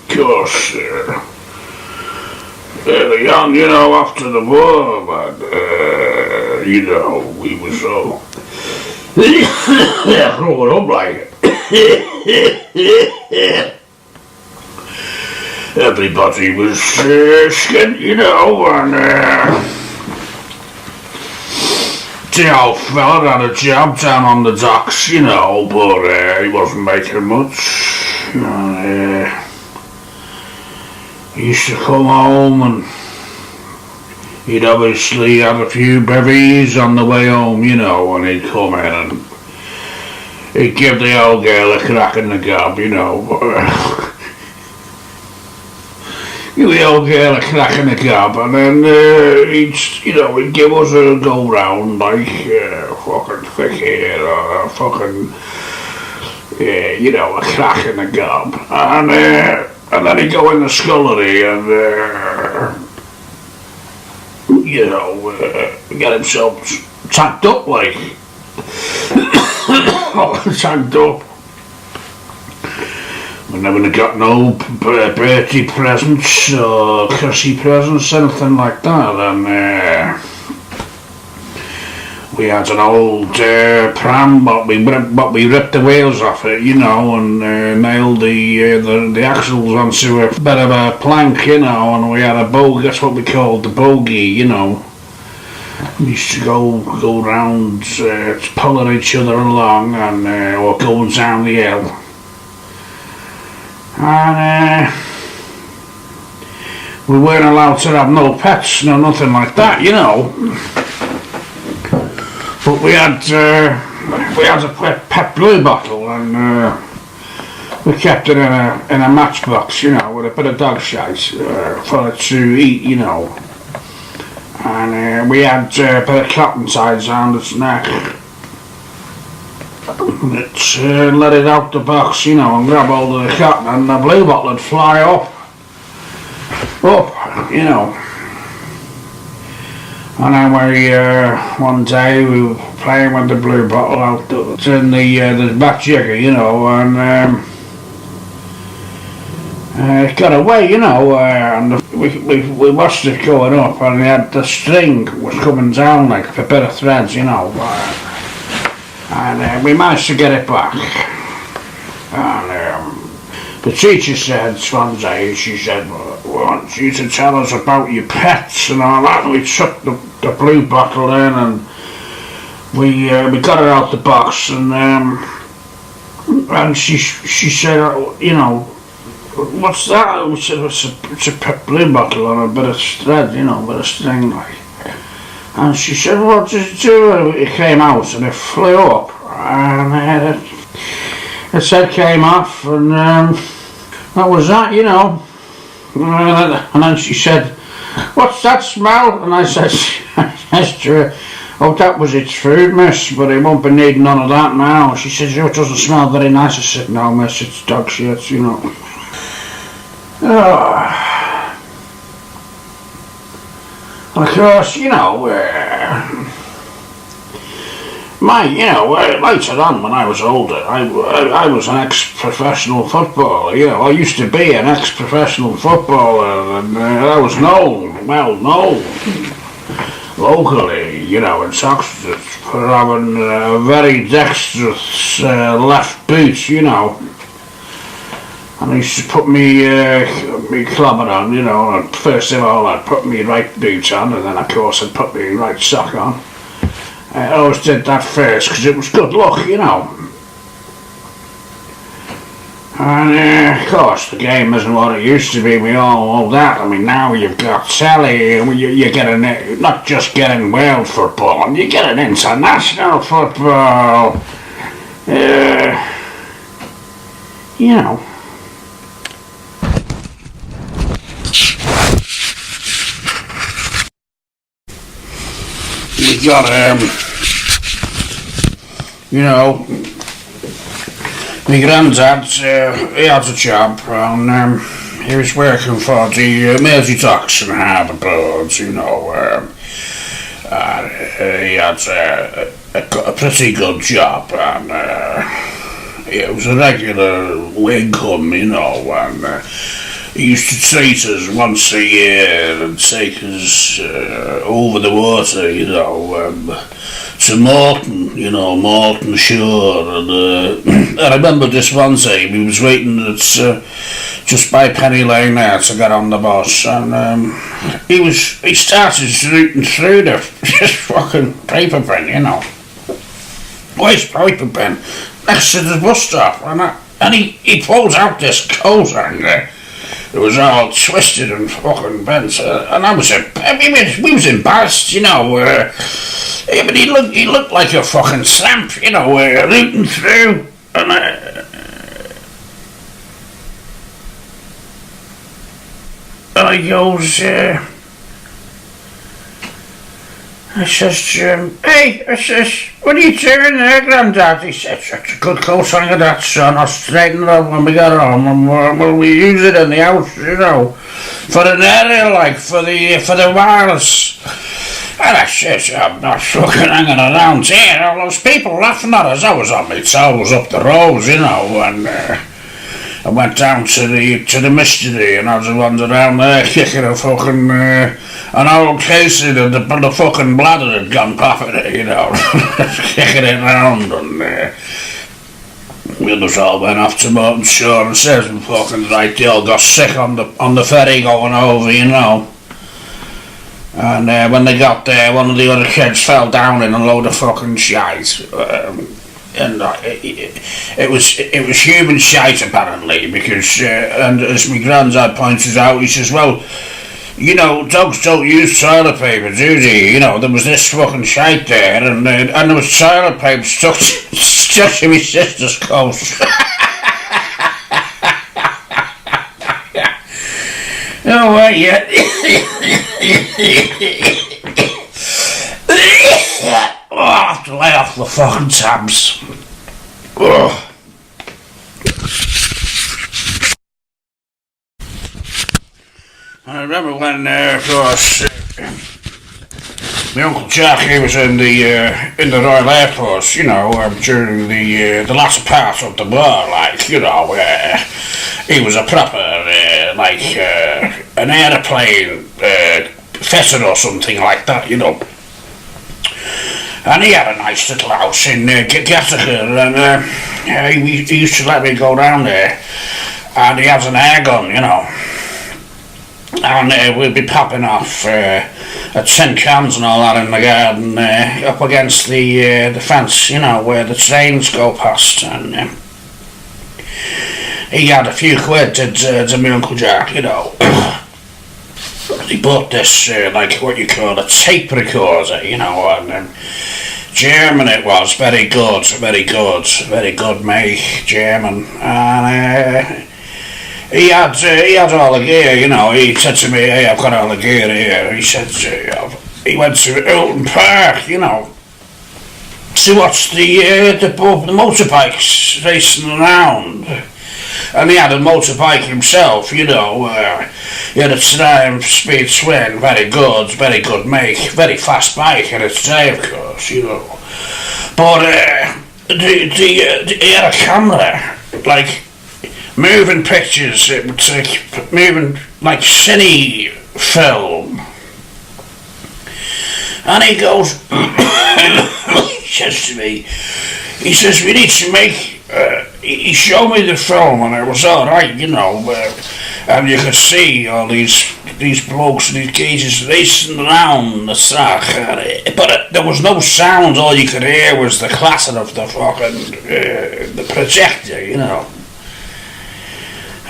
course, early on, after the war, man, we was all growing up like everybody was skint, and the old fella had a job down on the docks, but he wasn't making much. He used to come home and he'd obviously have a few bevies on the way home, and he'd come in and he'd give the old girl a crack in the gob, Give the old girl a crack in the gob, and then he'd give us a go round like fucking thick hair or a fucking a crack in the gob, and then he'd go in the scullery and get himself tacked up like tacked up. We never got no birthday presents or Chrissy presents, anything like that, and we had an old pram, but we ripped the wheels off it, and nailed the axles onto a bit of a plank, and we had a bogie. That's what we called the bogie, We used to go round, pulling each other along, and or going down the hill. And we weren't allowed to have no pets, no nothing like that, But we had a pet blue bottle, and we kept it in a matchbox, with a bit of dog shite for it to eat, And we had a bit of cotton ties around its neck. It let it out the box, and grab hold of the cotton, and the blue bottle would fly up, And then one day we were playing with the blue bottle out in the back jigger, and it got away, and we watched it going up, and the string was coming down like a bit of threads, and we managed to get it back. And the teacher said one day, she said, "We want you to tell us about your pets and all that." And we took the blue bottle in, and we got it out the box, and she said, "What's that?" We said, "It's a blue bottle on a bit of thread, a bit of string like." And she said, "What did it do?" It came out and it flew up, and its head came off, and that was that, And then she said, "What's that smell?" And I said, "Oh, that was its food, miss, but it won't be needing none of that now." She said, "It doesn't smell very nice." I said, "No, miss, it's dog shit, Of course, later on when I was older, I was an ex-professional footballer, I used to be an ex-professional footballer, and I was well known, locally, in Oxford for having a very dexterous left boot, And I used to put me clobber on, and first of all I'd put me right boot on, and then of course I'd put me right sock on. I always did that first because it was good luck, And of course the game isn't what it used to be, we all know that. I mean, now you've got telly, you're getting, not just getting world football, you're getting international football, We got my granddad, he had a job, and he was working for the Mersey Docks and Harbour Boards, he had a pretty good job, and it was a regular income, you know, and he used to treat us once a year and take us over the water, you know, to Morton, you know, Morton Shore, and I remember this one time he was waiting at just by Penny Lane there to get on the bus, and he started rooting through the this fucking paper bin, you know. Where's paper bin? Next to the bus stop, and he pulls out this coat and it was all twisted and fucking bent, and we was embarrassed, you know. But he looked like a fucking tramp, you know, rooting through, and I goes, I says to him, hey, I says, what are you doing there, Grandad? He says, that's a good coat on of that, son. I'll straighten it up when we get home, and we'll use it in the house, you know, for an area, like, for the wireless. And I says, I'm not fucking hanging around here. All those people laughing at us. I was on my toes up the road, you know, and I went down to the mystery, and I was wandering around there kicking a fucking an old casing, and the fucking bladder had gone popping it, you know, kicking it round, and we just all went off to Morton Shore and says, fucking right, they all got sick on the ferry going over, you know. And when they got there, one of the other kids fell down in a load of fucking shite. And it was human shite apparently, because and as my granddad pointed out, he says, well, you know, dogs don't use toilet paper, do they? You know, there was this fucking shite there, and there was toilet paper stuck to my sister's coat. Oh, well, yeah. Oh, I have to lay off the fucking tabs. Oh. I remember when, of course, my Uncle Jack, he was in the Royal Air Force, you know, during the latter part of the war, like, you know, he was a proper, an aeroplane fitter or something like that, you know. And he had a nice little house in Gattaca, and he used to let me go down there, and he has an air gun, you know. And we'd be popping off tin cans and all that in the garden up against the fence, you know, where the trains go past. And he had a few quid to my Uncle Jack, you know. He bought this, like what you call a tape recorder, you know, and German it was, very good make, German. And he had all the gear, you know. He said to me, hey, I've got all the gear here. He said, he went to Hilton Park, you know, to watch the motorbikes racing around. And he had a motorbike himself, you know. He had a Triumph Speed Twin, very good make, very fast bike in its day, of course, you know. But he had a camera, like, moving pictures, it would take moving like cine film. And he goes, he says to me, he says, we need to make, he showed me the film and it was alright, you know, and you could see all these blokes and these geezers racing around the track, but there was no sound, all you could hear was the clatter of the fucking, the projector, you know.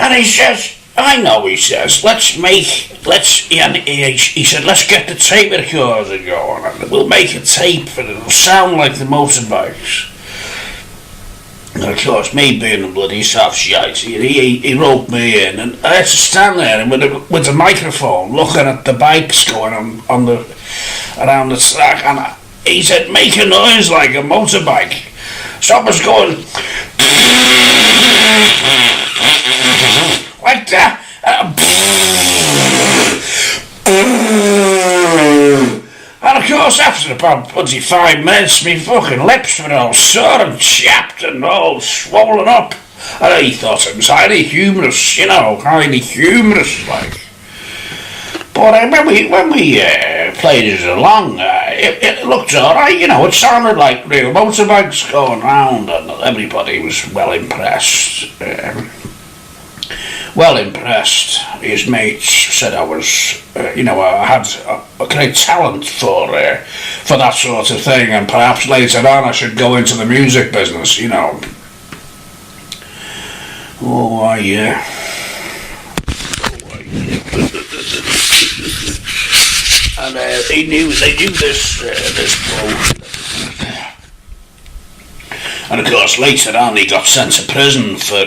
And he says, I know, he says, he said, let's get the tape recorder going, and we'll make a tape and it'll sound like the motorbikes. And of course, me being a bloody soft shite, he roped me in, and I had to stand there with the microphone looking at the bikes going on around the track, and he said, make a noise like a motorbike. So I was going like that, and of course course, after about 5 minutes, my fucking lips were all sore and chapped and all swollen up. And he thought it was highly humorous, highly humorous, like. But when we played it along, it looked alright, it sounded like real motorbikes going round, and everybody was well impressed. His mates said I was, I had a great talent for that sort of thing, and perhaps later on I should go into the music business, Oh, yeah. And they knew this bloke. And of course, later on, he got sent to prison for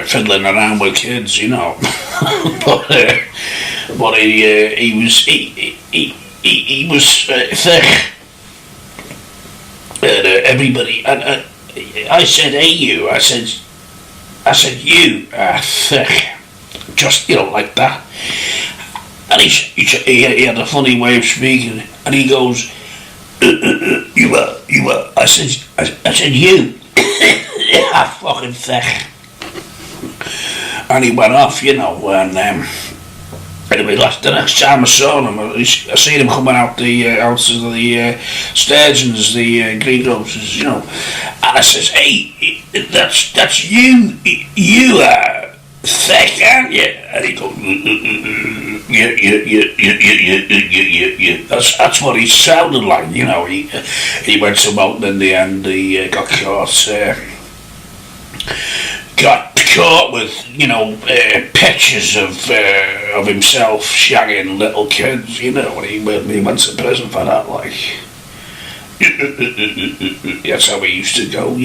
fiddling around with kids, but he was thick. And everybody, and I said, "Hey, you," I said, "You are thick," just like that. And he had a funny way of speaking, and he goes, "You are." I said, "You." Yeah, fucking thick. And he went off, and anyway, the next time I saw him, I seen him coming out of the sturgeons, the greengrocers, and I says, "Hey, that's you. You are thick, aren't you?" And he goes, yeah. That's what he sounded like, He went to Moulton in the end. He got caught with, pictures of himself shagging little kids, when he went to prison for that, like. That's how he used to go,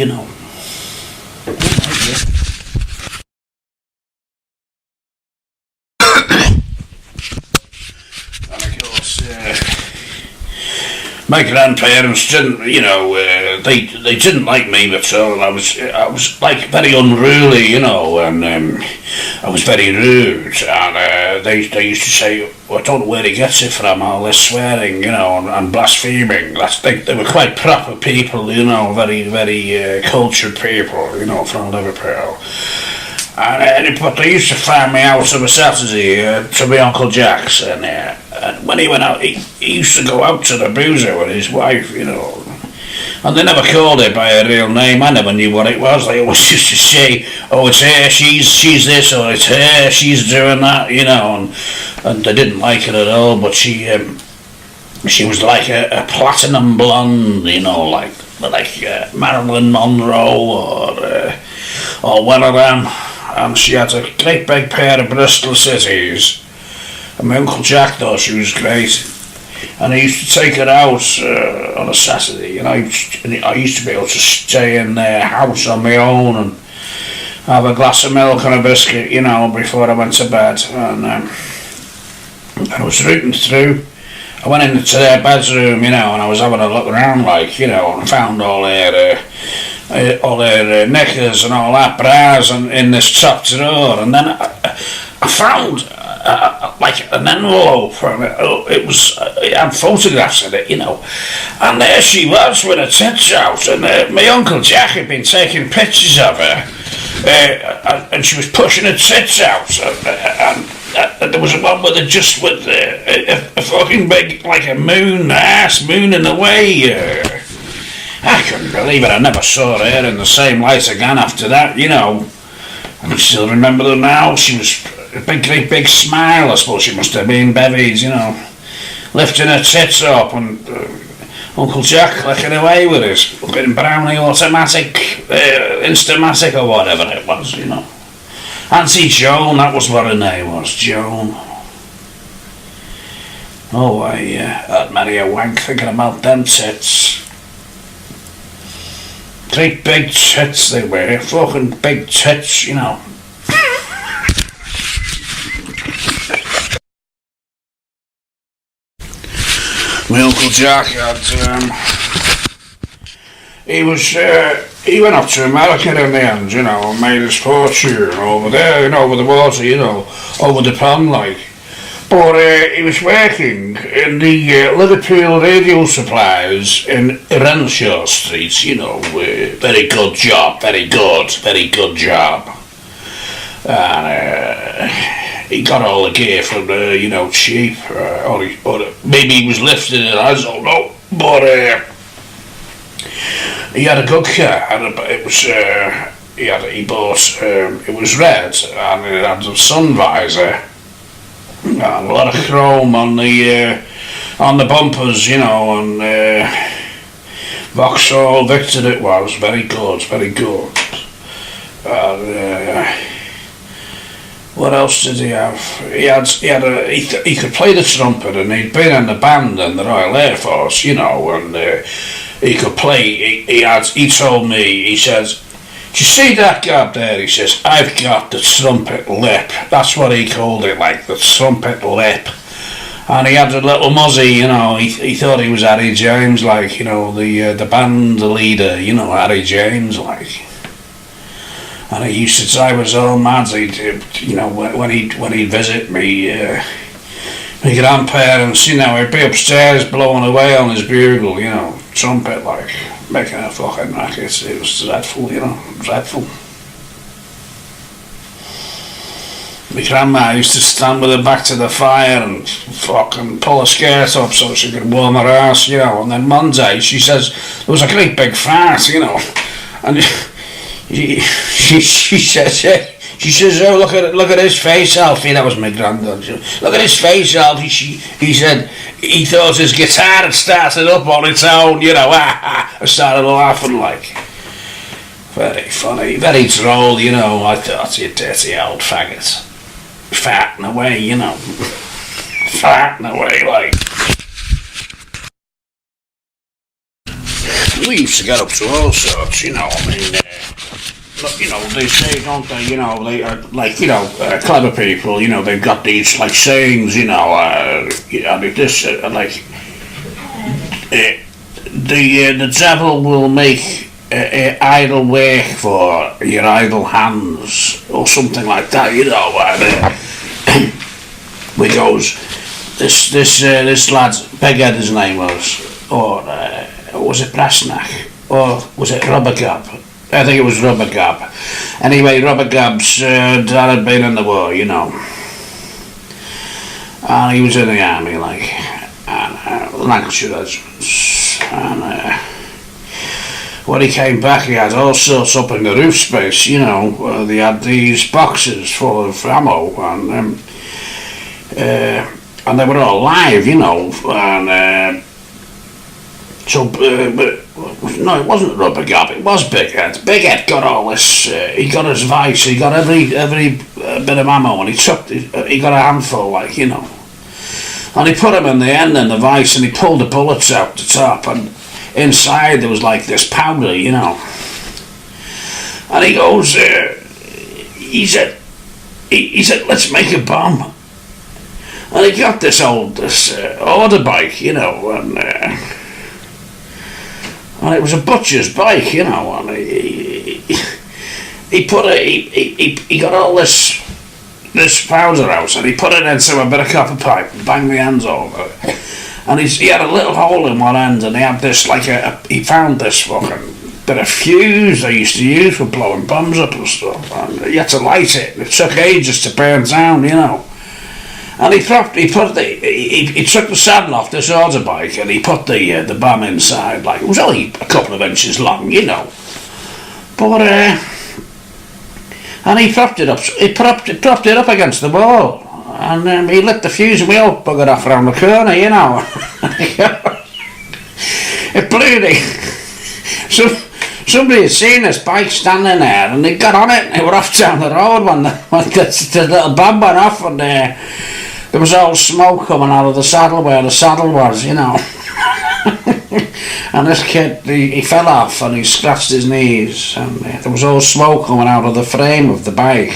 My grandparents didn't, they didn't like me at all. I was like very unruly, and I was very rude. And they used to say, well, I don't know where he gets it from, all this swearing, and blaspheming. They were quite proper people, very, very cultured people, from Liverpool. But they used to find me out on a Saturday to my Uncle Jack's, and when he went out, he used to go out to the boozer with his wife, and they never called it by her real name. I never knew what it was. They always used to say, "Oh, it's her, she's this," or "It's her, she's doing that," and they didn't like it at all. But she was like a platinum blonde, like Marilyn Monroe or one of them. And she had a great big pair of Bristol Cities. And my Uncle Jack thought she was great. And I used to take her out on a Saturday. And I used to be able to stay in their house on my own and have a glass of milk and a biscuit, before I went to bed. And I was rooting through. I went into their bedroom, and I was having a look around, and found all their knickers and all that, bras, and in this top drawer, and then I found like an envelope, and it had photographs in it, and there she was with her tits out, and my Uncle Jack had been taking pictures of her, and she was pushing her tits out, and there was a one with a fucking big, like a moon in the way. I couldn't believe it. I never saw her in the same light again after that, I can still remember her now. She was a great big smile. I suppose she must have been bevies, lifting her tits up, and Uncle Jack clicking away with his fucking Brownie automatic, Instamatic or whatever it was, Auntie Joan, that was what her name was, Joan. Oh, I'd marry a wank thinking about them tits. Great big tits they were, fucking big tits, My Uncle Jack had, he went up to America in the end, and made his fortune over there, over the water, over the pond, like. But he was working in the Liverpool radio suppliers in Renshaw Street, you know. Very good job, very good job. And he got all the gear from cheap, or maybe he was lifting it, I don't know. But he had a good car, and it was it was red, and it had a sun visor, and a lot of chrome on the bumpers, you know, and Vauxhall Victor it was, very good. And, what else did he have? He could play the trumpet, and he'd been in the band in the Royal Air Force, you know, and he could play. He told me, he says, "Do you see that guy there?" He says, "I've got the trumpet lip." That's what he called it, like the trumpet lip. And he had a little muzzy, you know. He thought he was Harry James, like, you know, the band leader, you know, Harry James, like. And he used to drive us all mad. You know, when he'd visit me, my grandparents, you know, he'd be upstairs blowing away on his bugle, you know, trumpet, like, making a fucking racket. It was dreadful, you know, dreadful. My grandma used to stand with her back to the fire and fucking pull her skirt up so she could warm her ass, you know. And then one day she says there was a great big fart, you know, and she says, "Oh, look at his face, Alfie." That was my granddad. "Look at his face, Alfie." He said he thought his guitar had started up on its own, you know. I started laughing, like. Very funny, very droll, you know. I thought, you dirty old faggot. Farting away, you know. Farting away, like. We used to get up to all sorts, you know. I mean, you know, they say, don't they, you know, they are, like, you know, clever people, you know, they've got these, like, sayings, you know, this, like, the devil will make idle work for your idle hands, or something like that, you know, we goes, this lad's, Beghead his name was, or was it Brasnack, or was it Rubbergab? I think it was Rubbergab. Anyway, Rubbergab's dad had been in the war, you know, and he was in the army, like, and Lancashire regiments, and when he came back, he had all sorts up in the roof space, you know. They had these boxes full of ammo, and they were all live, you know, and no, it wasn't Rubbergab, it was Beghead. Beghead got all this, he got his vice, he got every bit of ammo, and he got a handful, like, you know. And he put them in the end in the vice, and he pulled the bullets out the top, and inside there was like this powder, you know. And he goes, he said, "Let's make a bomb." And he got this order bike, you know, and it was a butcher's bike, you know, and he got all this powder out, and he put it into a bit of copper pipe and banged the ends over it. And he had a little hole in one end, and he had this, like, he found this fucking bit of fuse they used to use for blowing bombs up and stuff, and you had to light it. It took ages to burn down, you know. And he took the saddle off this order bike, and he put the bomb inside, like, it was only a couple of inches long, you know. But and he propped it up. He propped it up against the wall, and he lit the fuse, and we all buggered off around the corner, you know. It blew. Somebody had seen this bike standing there, and they got on it, and they were off down the road when the little bomb went off, and there was all smoke coming out of the saddle where the saddle was, you know. And this kid, he fell off, and he scratched his knees, and there was all smoke coming out of the frame of the bike.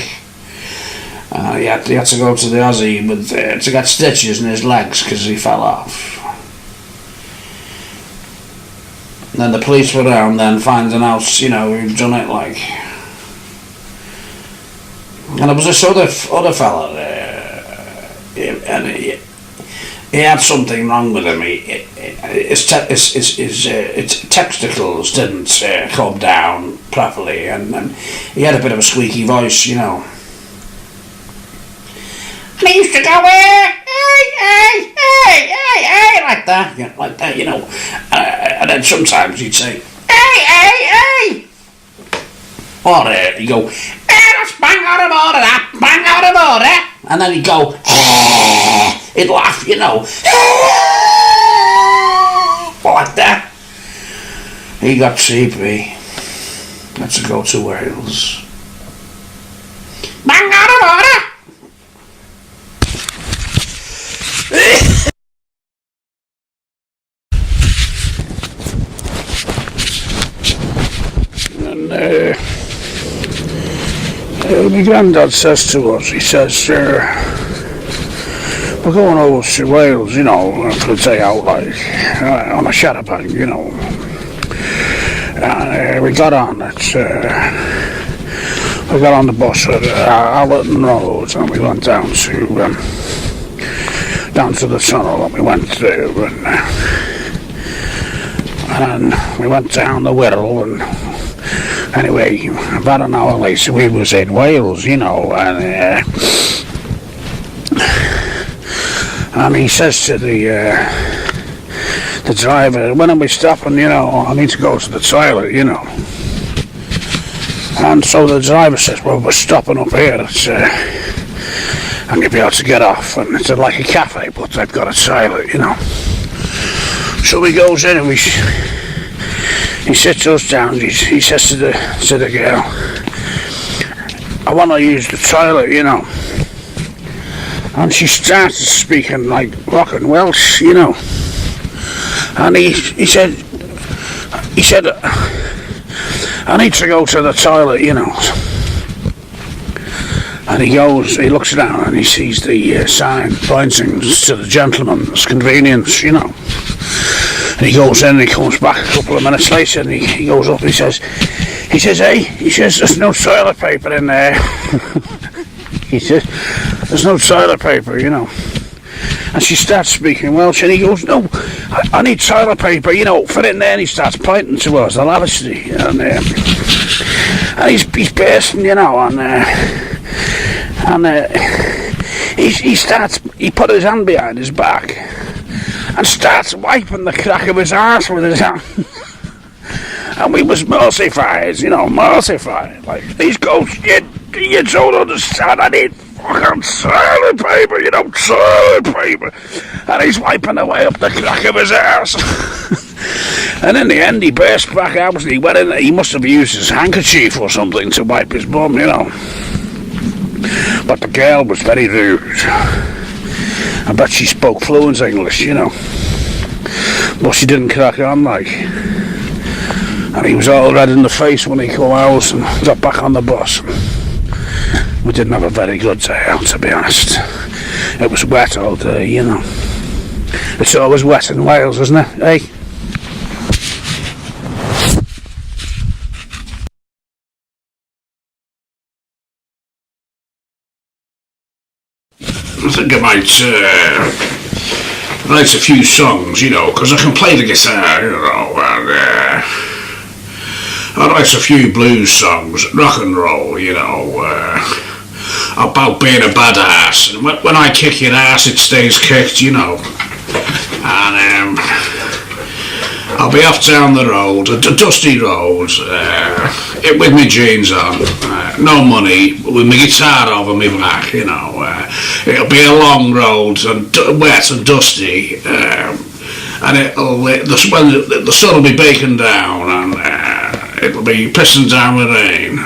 He had to go to the Aussie to get stitches in his legs because he fell off. And then the police were around then finding out, you know, who'd done it, like. And there was this other fella there. and he had something wrong with him. His testicles didn't come down properly, and he had a bit of a squeaky voice, you know. And he used to go, hey, like that, you know. And then sometimes he'd say, hey. Or he'd go, that's bang out of order, that, bang out of order. And then he'd go, he'd laugh, you know. Like that. He got CP. Had to go to Wales. Bang out of order. And my granddad says to us, he says, we're going over to Wales, you know, for a day out, like, on a charabanc, you know. And we got on the bus at Allerton Road, and we went down to the tunnel, and we went through, and we went down the Wirral, and anyway, about an hour later we was in Wales, you know, and he says to the driver, when are we stopping, you know, I need to go to the toilet, you know. And so the driver says, well, we're stopping up here, and you'll be able to get off, and it's like a cafe, but they've got a toilet, you know. So he goes in and he sits us down, he says to the girl, I want to use the toilet, you know. And she started speaking like rockin' Welsh, you know. And he said, I need to go to the toilet, you know. And he looks down and he sees the sign pointing to the gentleman's convenience, you know. And he goes in and he comes back a couple of minutes later and he goes up and he says, hey, there's no toilet paper in there. He says, there's no toilet paper, you know. And she starts speaking Welsh and he goes, no, I need toilet paper, you know, fit in there. And he starts pointing towards the lavatory. And he's bursting, you know, he put his hand behind his back and starts wiping the crack of his arse with his hand. And we was mortified, you know, like, these ghosts, you don't understand, I need fucking toilet paper, you know, toilet paper. And he's wiping away up the crack of his arse. And in the end, he burst back out, and he went in, he must have used his handkerchief or something to wipe his bum, you know. But the girl was very rude. I bet she spoke fluent English, you know. But she didn't crack on, like. And he was all red in the face when he came out and got back on the bus. We didn't have a very good day out, to be honest. It was wet all day, you know. It's always wet in Wales, isn't it, eh? I think I might write a few songs, you know, because I can play the guitar, you know, and I write a few blues songs, rock and roll, you know, about being a badass. And when I kick your ass, it stays kicked, you know. And I'll be off down the road, a dusty road, with my jeans on, no money, with my guitar over my back, you know. It'll be a long road and wet and dusty, and the sun will be baking down, and it'll be pissing down with rain,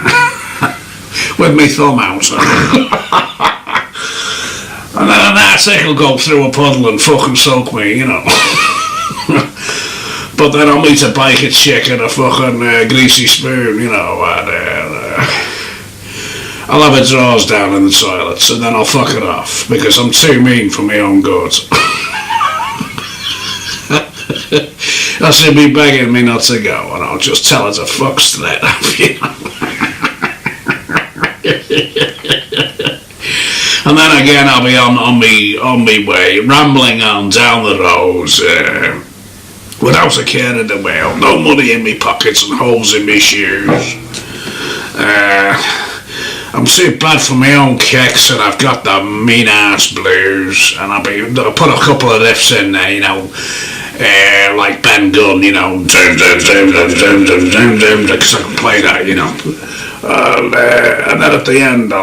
with my thumb out. And then an arctic will go through a puddle and fucking soak me, you know. But then I'll meet a biker chick and a fucking greasy spoon, you know, and I'll have her drawers down in the toilets, and then I'll fuck her off, because I'm too mean for my own good. She'll be begging me not to go, and I'll just tell her to fuck straight up, you know. And then again, I'll be on me way, rambling on down the road, without a care in the world, no money in me pockets and holes in me shoes. I'm too bad for my own kicks, and I've got the mean ass blues, and I'll put a couple of riffs in there, you know, like Ben Gunn, you know, because I can play that, you know. And then at the end,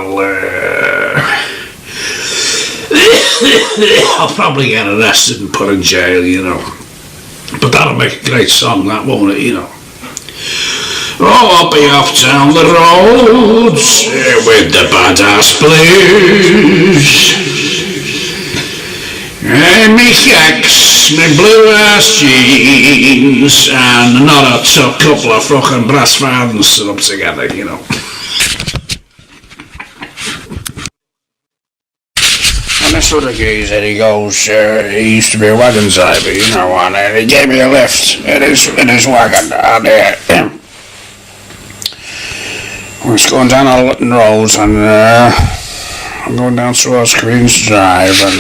I'll probably get arrested and put in jail, you know. But that'll make a great song, that, won't it, you know. Oh, I'll be off down the roads with the badass blues. And me kicks, me blue ass jeans, and another couple of fucking brass fans stood up together, you know. And this other geezer, he goes, he used to be a wagon driver, you know, and he gave me a lift in his wagon, and I was going down a Lutton Road, and I'm going down towards Queen's Drive, and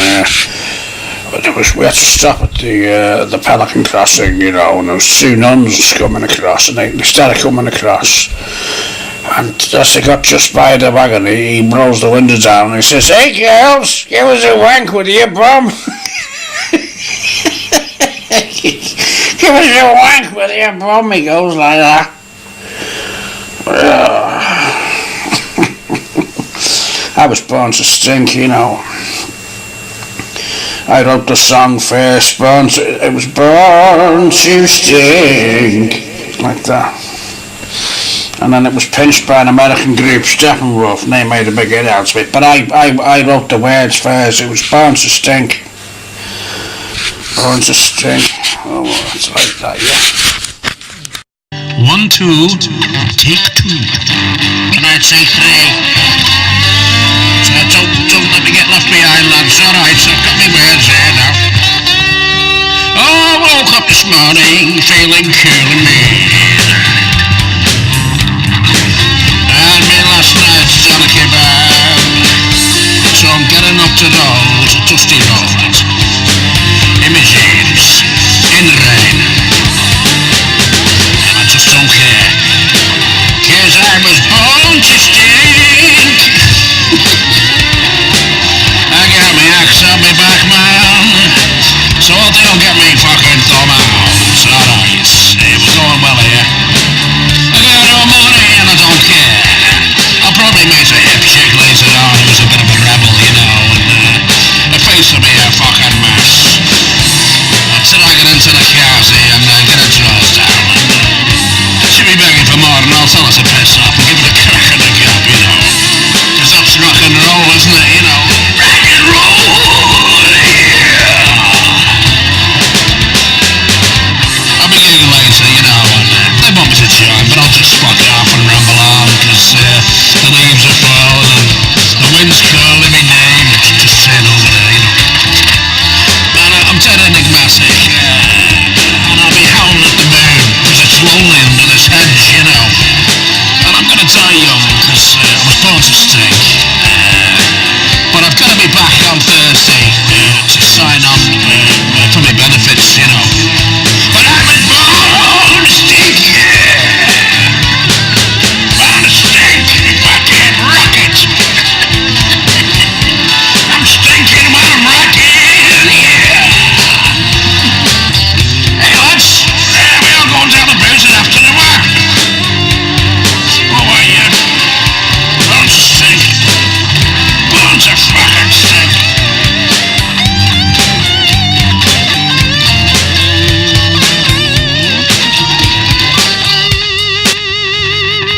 we had to stop at the Pelican Crossing, you know, and there was two nuns coming across, and they started coming across, and as they got just by the wagon, he rolls the window down, and he says, "Hey girls, give us a wank with your bum." "Give us a wank with your bum," he goes like that. I was born to stink, you know. I wrote the song first, it was born to stink, like that. And then it was pinched by an American group, Steppenwolf, and they made a big hit out of it. But I wrote the words first, it was born to stink. Born to stink. Oh, it's like that, yeah. 1, 2, take 2. Can I take 3? Don't let me get left behind, lads. Alright, so I've got my words here now. Oh, I woke up this morning feeling cool and mean. And me last night's on a kebab. So I'm getting up to road, dusty road, in my jeans, in the rain. And I just don't care, 'cause I was born to stink. I got my axe on my back, man, so they'll get me fucking thumb out. Alright, we're going well here. I got no money and I don't care. I'll probably meet a hip chick later on who's a bit of a rebel, you know, and a face will be a fucking mess. Until I get into the cars here and get her drawers down. She'll be begging for more and I'll tell her to piss off and give it a crack in the gap, you know. 'Cause that's rock and roll, isn't it, you know? Rock and roll, yeah! I'll be getting later, you know, and they want me to join, but I'll just fuck off and ramble on, 'cause the leaves are falling and the wind's calling me name. Just turn over there, you know. And I'm dead enigmatic, and I'll be howling at the moon, 'cause it's lonely under this hedge, you know. And I'm gonna die young, 'cause I was born to stink. But I've gotta be back on Thursday to sign on for my benefits, you know. But I was born to stink, yeah! Born to stink, fucking rocket! I'm stinking when I'm rocking, yeah! Hey lads, we all going down the booze after the work. Oh, yeah. Born to stink. Born to fucking stink.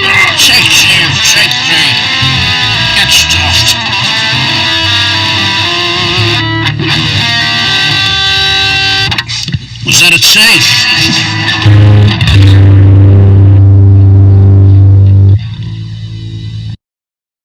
Oh, take 2, take 3. Get stuffed. Was that a take?